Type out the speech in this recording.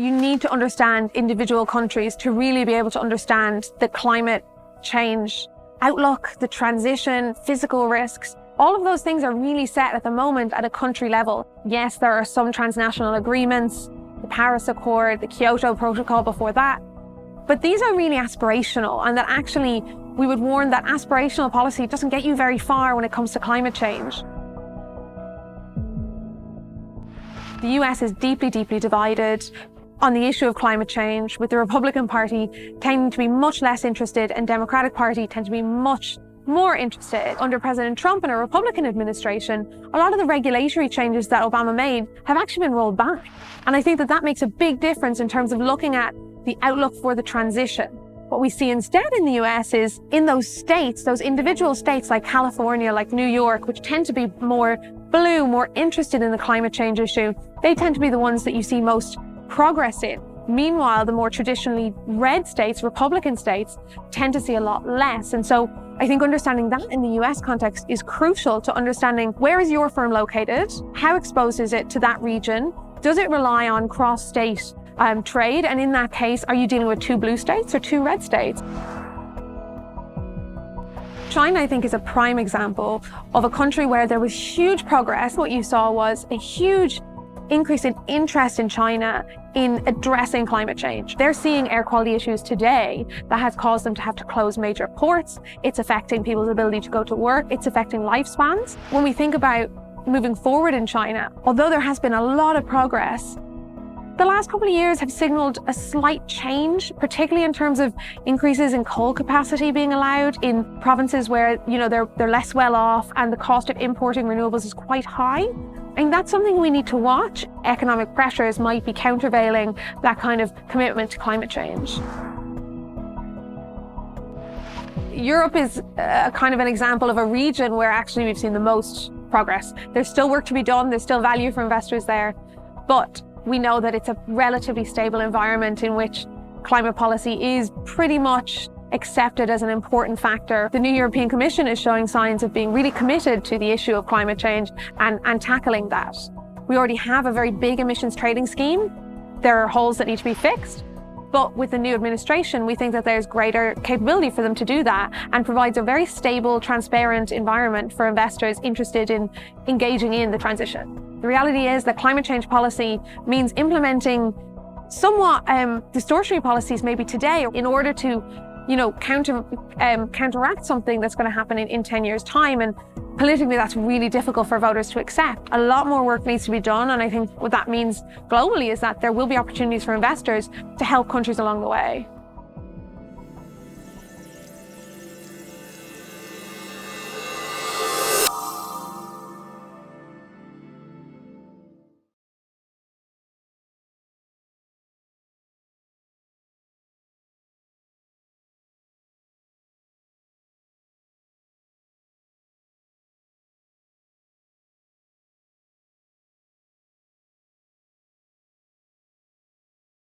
You need to understand individual countries to really be able to understand the climate change outlook, the transition, physical risks. All of those things are really set at the moment at a country level. Yes, there are some transnational agreements, the Paris Accord, the Kyoto Protocol before that, but these are really aspirational, and that actually we would warn that aspirational policy doesn't get you very far when it comes to climate change. The US is deeply, deeply divided on the issue of climate change, with the Republican Party tending to be much less interested and Democratic Party tend to be much more interested. Under President Trump and a Republican administration, a lot of the regulatory changes that Obama made have actually been rolled back. And I think that that makes a big difference in terms of looking at the outlook for the transition. What we see instead in the US is in those states, those individual states like California, like New York, which tend to be more blue, more interested in the climate change issue, they tend to be the ones that you see most progress in. Meanwhile, the more traditionally red states, Republican states, tend to see a lot less. And so I think understanding that in the US context is crucial to understanding where is your firm located, how exposed is it to that region, does it rely on cross-state trade, and in that case, are you dealing with 2 blue states or 2 red states? China, I think, is a prime example of a country where there was huge progress. What you saw was a huge increase in interest in China in addressing climate change. They're seeing air quality issues today that has caused them to have to close major ports. It's affecting people's ability to go to work. It's affecting lifespans. When we think about moving forward in China, although there has been a lot of progress, the last couple of years have signaled a slight change, particularly in terms of increases in coal capacity being allowed in provinces where, they're less well off and the cost of importing renewables is quite high. And that's something we need to watch. Economic pressures might be countervailing that kind of commitment to climate change. Europe is kind of an example of a region where actually we've seen the most progress. There's still work to be done. There's still value for investors there, but we know that it's a relatively stable environment in which climate policy is pretty much accepted as an important factor. The new European Commission is showing signs of being really committed to the issue of climate change and tackling that. We already have a very big emissions trading scheme. There are holes that need to be fixed, but with the new administration, we think that there's greater capability for them to do that and provides a very stable, transparent environment for investors interested in engaging in the transition. The reality is that climate change policy means implementing somewhat distortionary policies maybe today in order to counteract something that's going to happen in 10 years' time. And politically, that's really difficult for voters to accept. A lot more work needs to be done. And I think what that means globally is that there will be opportunities for investors to help countries along the way.